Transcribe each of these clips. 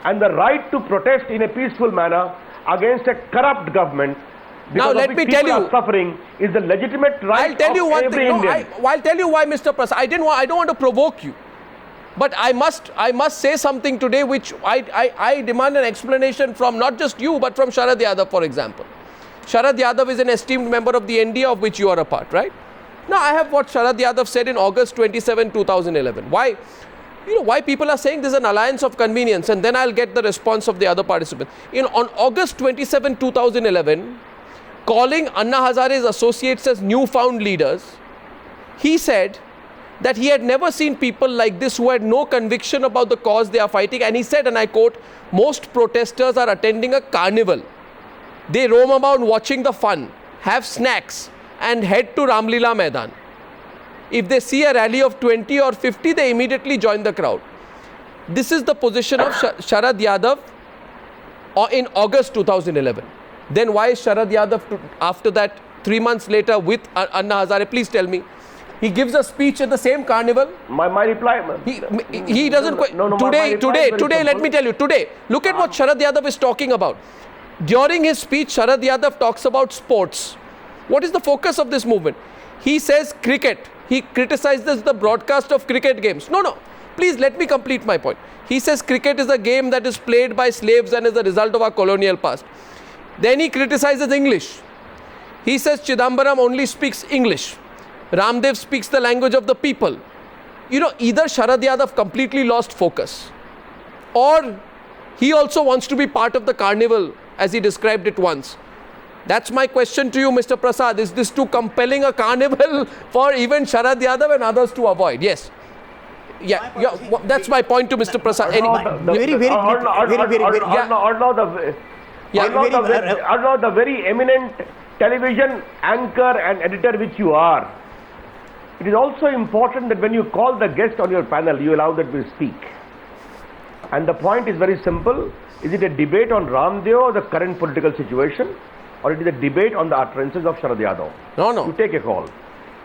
and the right to protest in a peaceful manner against a corrupt government. Now let me tell you, suffering is the legitimate right I'll tell you one every thing. Indian. I'll tell you why, Mr. Prasad. I don't want to provoke you, but I must say something today, which I demand an explanation from not just you, but from Sharad Yadav, for example. Sharad Yadav is an esteemed member of the NDA, of which you are a part, right? Now I have what Sharad Yadav said in August 27, 2011. Why? You know why people are saying there's an alliance of convenience, and then I'll get the response of the other participants. On August 27, 2011, calling Anna Hazare's associates as newfound leaders, he said that he had never seen people like this who had no conviction about the cause they are fighting. And he said, and I quote, "Most protesters are attending a carnival. They roam around watching the fun, have snacks, and head to Ramlila Maidan. If they see a rally of 20 or 50, they immediately join the crowd." This is the position of Sharad Yadav in August 2011. Then why is Sharad Yadav after that 3 months later with Anna Hazare? Please tell me. He gives a speech at the same carnival. My reply. He doesn't. Today, let me tell you. Today, look at what Sharad Yadav is talking about. During his speech, Sharad Yadav talks about sports. What is the focus of this movement? He says cricket. He criticizes the broadcast of cricket games. No. Please let me complete my point. He says cricket is a game that is played by slaves and is a result of our colonial past. Then he criticizes English. He says Chidambaram only speaks English. Ramdev speaks the language of the people. You know, either Sharad Yadav completely lost focus, or he also wants to be part of the carnival as he described it once. That's my question to you, Mr. Prasad. Is this too compelling a carnival for even Sharad Yadav and others to avoid? Yes. Yeah, that's my point to Mr. Prasad. The very eminent television anchor and editor which you are, it is also important that when you call the guest on your panel, you allow them to speak. And the point is very simple. Is it a debate on Ramdev or the current political situation, or it is a debate on the utterances of Sharad Yadav? No. You take a call.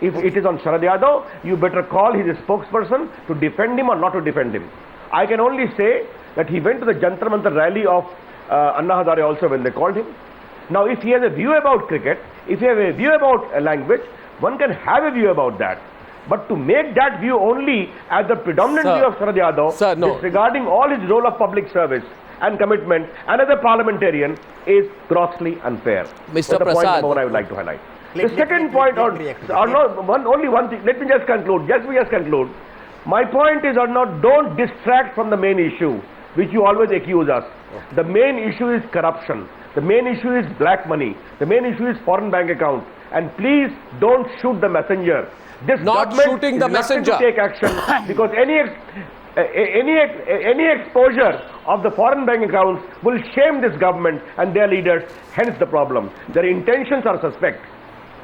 If it is on Sharad Yadav, you better call his spokesperson to defend him or not to defend him. I can only say that he went to the Jantar Mantar rally of Anna Hazare also when they called him. Now, if he has a view about cricket, if he has a view about a language, one can have a view about that. But to make that view only as the predominant view of Sharad Yadav, disregarding all his role of public service and commitment and as a parliamentarian, is grossly unfair. Mr. Prasad, point number one I would like to highlight. The second point, only one thing. Let me just conclude. My point is, don't distract from the main issue, which you always accuse us. The main issue is corruption. The main issue is black money. The main issue is foreign bank account. And please don't shoot the messenger. This not shooting the messenger. To take action because any exposure of the foreign bank accounts will shame this government and their leaders. Hence the problem. Their intentions are suspect.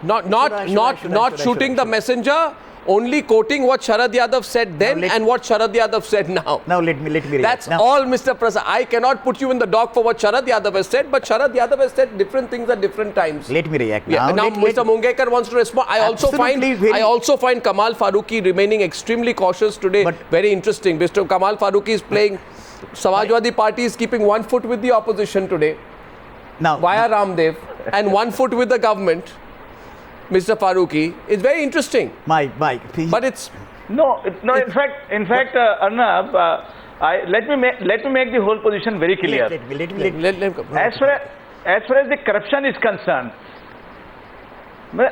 Not shooting the messenger. Only quoting what Sharad Yadav said then and what Sharad Yadav said now. Now let me react. That's all, Mr. Prasad. I cannot put you in the dock for what Sharad Yadav has said, but Sharad Yadav has said different things at different times. Let me react now. Now Mr. Mungekar wants to respond. I also find Kamal Farooqi remaining extremely cautious today. But very interesting. Mr. Kamal Farooqi is playing. Samajwadi Party is keeping 1 foot with the opposition today. Now via Ramdev and 1 foot with the government. Mr. Farooqi, it's very interesting. Mike, but it's no. In fact, Arnab, let me make the whole position very clear. As far as the corruption is concerned,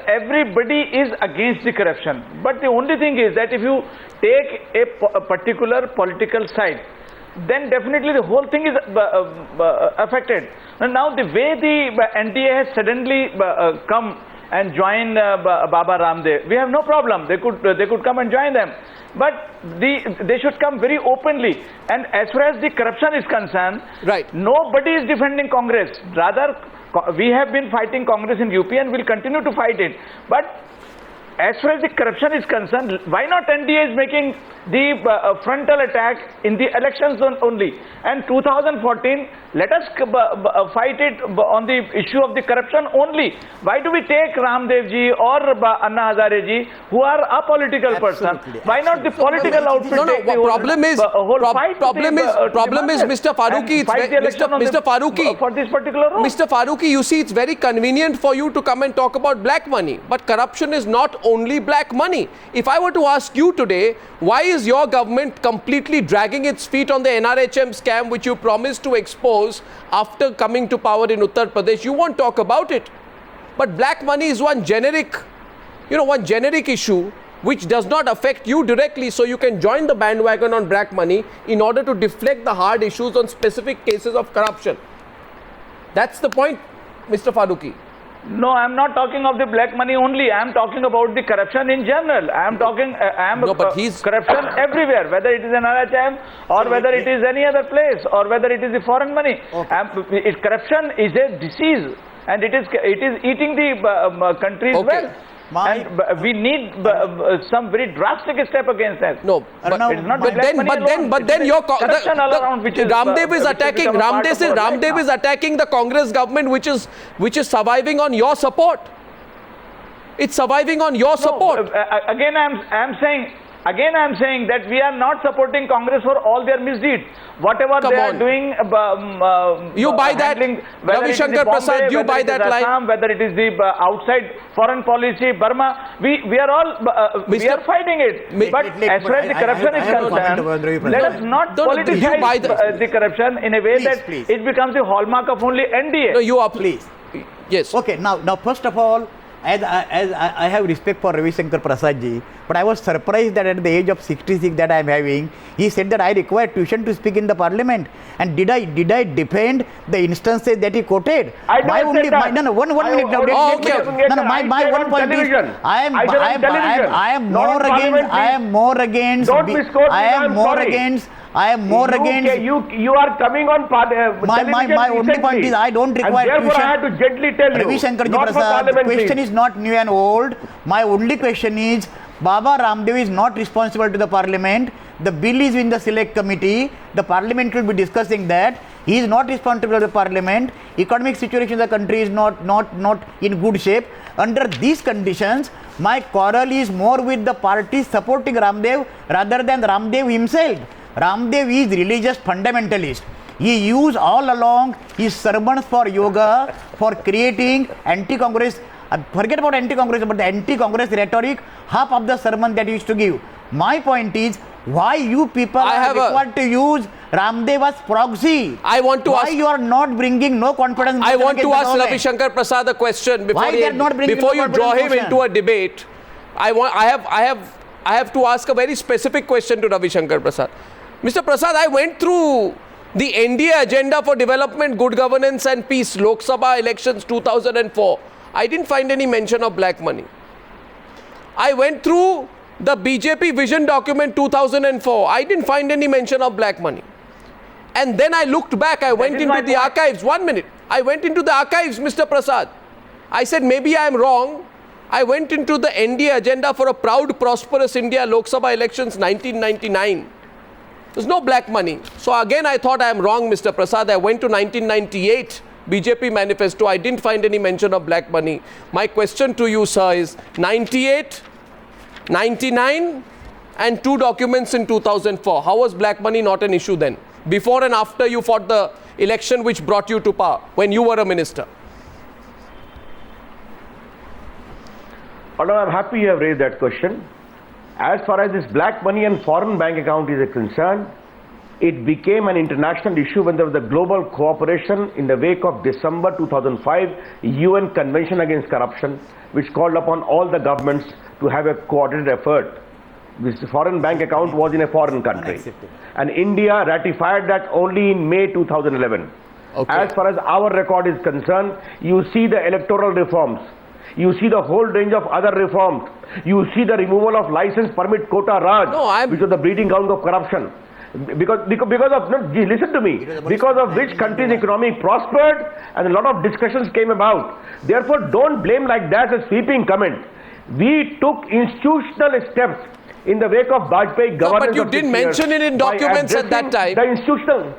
everybody is against the corruption. But the only thing is that if you take a particular political side, then definitely the whole thing is affected. And now the way the NDA has suddenly come and join Baba Ramdev, we have no problem. They could come and join them, but they should come very openly. And as far as the corruption is concerned, right, nobody is defending Congress. Rather, we have been fighting Congress in UP and will continue to fight it. But as far as the corruption is concerned, why not NDA is making the frontal attack in the elections only? And 2014, let us fight it on the issue of the corruption only. Why do we take Ramdev ji or Anna Hazare ji, who are a political person? Why not the political outfit? No, take the problem is Mr. Farooqui. Mr. Farooqui, for this particular role. Mr. Farooqui, you see, it's very convenient for you to come and talk about black money, but corruption is not only black money. If I were to ask you today, why is your government completely dragging its feet on the NRHM scam which you promised to expose after coming to power in Uttar Pradesh? You won't talk about it. But black money is one generic issue which does not affect you directly, so you can join the bandwagon on black money in order to deflect the hard issues on specific cases of corruption. That's the point, Mr. Farooqui. No, I am not talking of the black money only. I am talking about the corruption in general. I am talking corruption everywhere, whether it is an NRHM or whether it is any other place or whether it is the foreign money. Okay. Corruption is a disease and it is eating the country's wealth. And we need some very drastic step against that. No, but then your Ramdev is attacking. Ramdev is attacking the Congress government, which is surviving on your support. It's surviving on your support. Again, I am saying that we are not supporting Congress for all their misdeeds. Whatever they are doing, you buy that, Ravi Shankar Prasad, you buy that line. Whether it is the outside foreign policy, Burma, we are all we are fighting it. But as far as the corruption is concerned, let us not politicize the corruption in a way that it becomes the hallmark of only NDA. No, you are please. Yes. Okay. Now, first of all, as I have respect for Ravi Shankar Prasad ji, but I was surprised that at the age of 66 that I am having, he said that I require tuition to speak in the parliament. And did I defend the instances that he quoted? One minute. My one point is, I am more against. Don't misquote me. I am more against. You are coming on television. My only point is I don't require and therefore tuition. I had to gently tell you. Ravi Shankar Prasad, the question is not new and old. My only question is, Baba Ramdev is not responsible to the parliament. The bill is in the select committee. The parliament will be discussing that. He is not responsible to the parliament. Economic situation of the country is not in good shape. Under these conditions, my quarrel is more with the party supporting Ramdev rather than Ramdev himself. Ramdev is religious fundamentalist. He used all along his sermons for yoga, for creating anti-Congress, forget about anti-Congress, but the anti-Congress rhetoric, half of the sermon that he used to give. My point is, why you people are required to use Ramdev as proxy? I want to why ask, you are not bringing no confidence? I want to ask Ravi Shankar Prasad a question before you draw him into a debate. I have to ask a very specific question to Ravi Shankar Prasad. Mr. Prasad, I went through the NDA agenda for development, good governance and peace, Lok Sabha elections 2004. I didn't find any mention of black money. I went through the BJP vision document 2004. I didn't find any mention of black money. And then I looked back, I went into the archives. 1 minute. I went into the archives, Mr. Prasad. I said, maybe I am wrong. I went into the NDA agenda for a proud, prosperous India, Lok Sabha elections 1999. There's no black money. So again, I thought I am wrong, Mr. Prasad. I went to 1998 BJP manifesto. I didn't find any mention of black money. My question to you, sir, is 98, 99 and 2 documents in 2004. How was black money not an issue then? Before and after you fought the election which brought you to power, when you were a minister? I'm happy you have raised that question. As far as this black money and foreign bank account is concerned, it became an international issue when there was a global cooperation in the wake of December 2005 UN Convention Against Corruption, which called upon all the governments to have a coordinated effort. This foreign bank account was in a foreign country. And India ratified that only in May 2011. Okay. As far as our record is concerned, you see the electoral reforms. You see the whole range of other reforms. You see the removal of license permit quota Raj, which was the breeding ground of corruption. Because of, no, listen to me, because of which country's economy prospered and a lot of discussions came about. Therefore, don't blame like that as sweeping comment. We took institutional steps in the wake of Vajpayee governance. But you of didn't 6 years mention it in by documents at that addressing time. The institutional.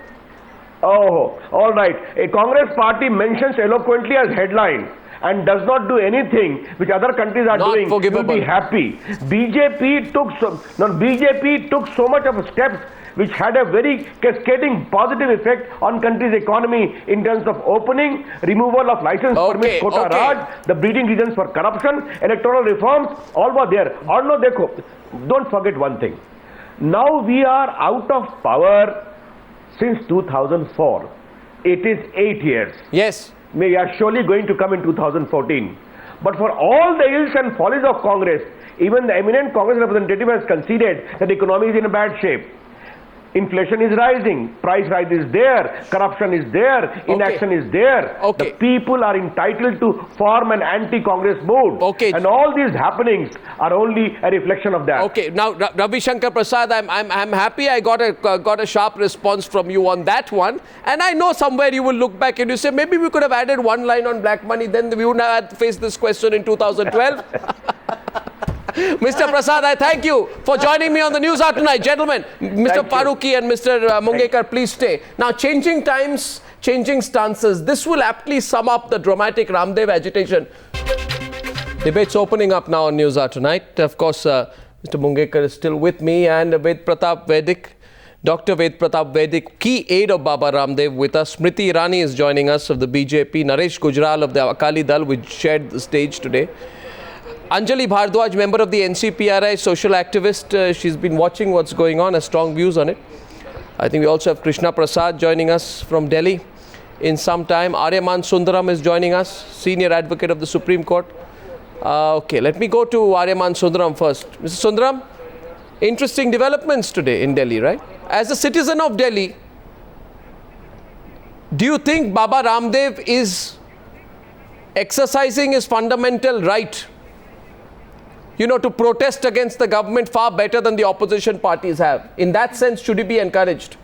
Oh, all right. A Congress party mentions eloquently as headline and does not do anything which other countries are Not doing. forgivable. You'll be happy. BJP took so much of steps which had a very cascading positive effect on country's economy in terms of opening, removal of license permits, quota raj, the breeding reasons for corruption, electoral reforms, all were there. Or no, don't forget one thing. Now we are out of power since 2004. It is 8 years. Yes. We are surely going to come in 2014. But for all the ills and follies of Congress, even the eminent Congress representative has conceded that the economy is in a bad shape. Inflation is rising, price rise is there, corruption is there, inaction is there. Okay. The people are entitled to form an anti-Congress mood. Okay. And all these happenings are only a reflection of that. Okay, now Ravi Shankar Prasad, I'm happy I got a sharp response from you on that one, and I know somewhere you will look back and you say maybe we could have added one line on black money, then we wouldn't have faced this question in 2012. Mr. Prasad, I thank you for joining me on the Newshour tonight. Gentlemen, Mr. Farooqi and Mr. Mungekar, please stay. Now, changing times, changing stances. This will aptly sum up the dramatic Ramdev agitation. Debates opening up now on Newshour tonight. Of course, Mr. Mungekar is still with me, and Ved Pratap Vaidik, Dr. Ved Pratap Vaidik, key aide of Baba Ramdev with us. Smriti Irani is joining us of the BJP. Naresh Gujral of the Akali Dal, which shared the stage today. Anjali Bhardwaj, member of the NCPRI, social activist. She's been watching what's going on, has strong views on it. I think we also have Krishna Prasad joining us from Delhi in some time. Aryaman Sundaram is joining us, senior advocate of the Supreme Court. Okay, let me go to Aryaman Sundaram first. Mr. Sundaram, interesting developments today in Delhi, right? As a citizen of Delhi, do you think Baba Ramdev is exercising his fundamental right, to protest against the government far better than the opposition parties have? In that sense, should he be encouraged?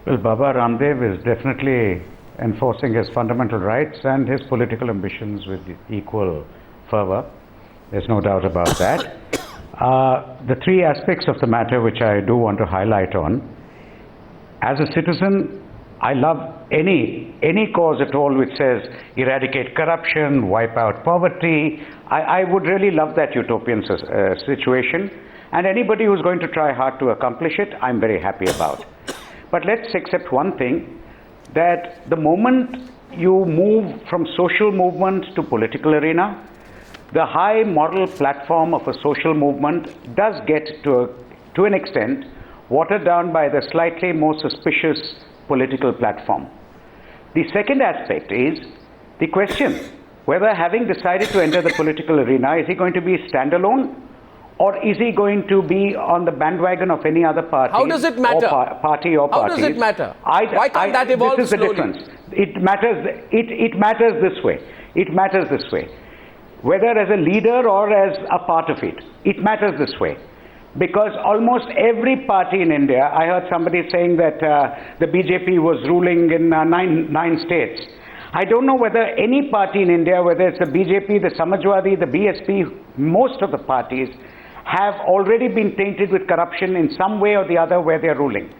Well, Baba Ramdev is definitely enforcing his fundamental rights and his political ambitions with equal fervor. There's no doubt about that. The three aspects of the matter which I do want to highlight on. As a citizen, I love any cause at all which says eradicate corruption, wipe out poverty. I would really love that utopian situation, and anybody who's going to try hard to accomplish it, I'm very happy about. But let's accept one thing, that the moment you move from social movement to political arena, the high moral platform of a social movement does get to an extent watered down by the slightly more suspicious political platform. The second aspect is the question whether, having decided to enter the political arena, is he going to be standalone, or is he going to be on the bandwagon of any other party? How does it matter? Party or parties? How does it matter? Why can't that evolve This is slowly? the difference. It matters this way. It matters this way. Whether as a leader or as a part of it, it matters this way. Because almost every party in India, I heard somebody saying that the BJP was ruling in nine states. I don't know whether any party in India, whether it's the BJP, the Samajwadi, the BSP, most of the parties have already been tainted with corruption in some way or the other where they're ruling.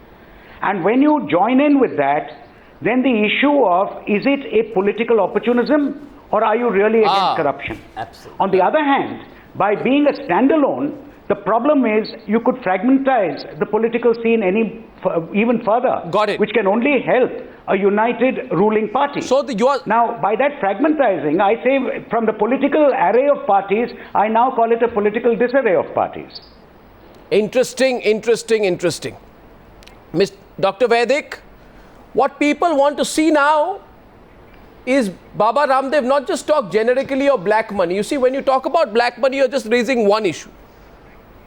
And when you join in with that, then the issue of, is it a political opportunism or are you really against corruption? Absolutely. On the other hand, by being a standalone, the problem is you could fragmentize the political scene even further. Got it. Which can only help a united ruling party. So Now, by that fragmentizing, I say from the political array of parties, I now call it a political disarray of parties. Interesting. Dr. Vaidik, what people want to see now is Baba Ramdev not just talk generically of black money. You see, when you talk about black money, you're just raising one issue.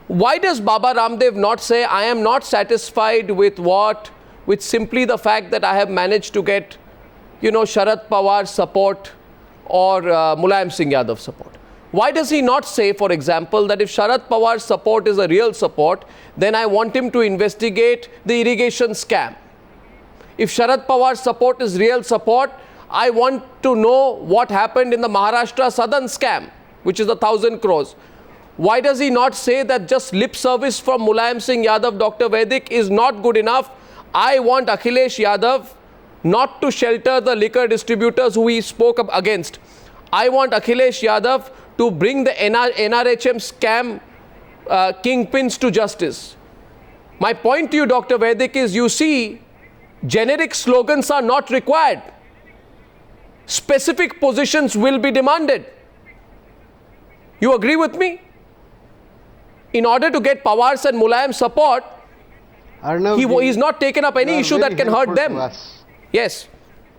Why does Baba Ramdev not say, I am not satisfied with simply the fact that I have managed to get, Sharad Pawar support or Mulayam Singh Yadav support? Why does he not say, for example, that if Sharad Pawar's support is a real support, then I want him to investigate the irrigation scam? If Sharad Pawar's support is real support, I want to know what happened in the Maharashtra Southern scam, which is the 1,000 crores. Why does he not say that just lip service from Mulayam Singh Yadav, Dr. Vedic is not good enough? I want Akhilesh Yadav not to shelter the liquor distributors who he spoke against. I want Akhilesh Yadav to bring the NRHM scam kingpins to justice. My point to you, Dr. Vedic, is you see, generic slogans are not required. Specific positions will be demanded. You agree with me? In order to get Pawar's and Mulayam's support, Arnav, he's not taken up any issue that can hurt them. us. Yes.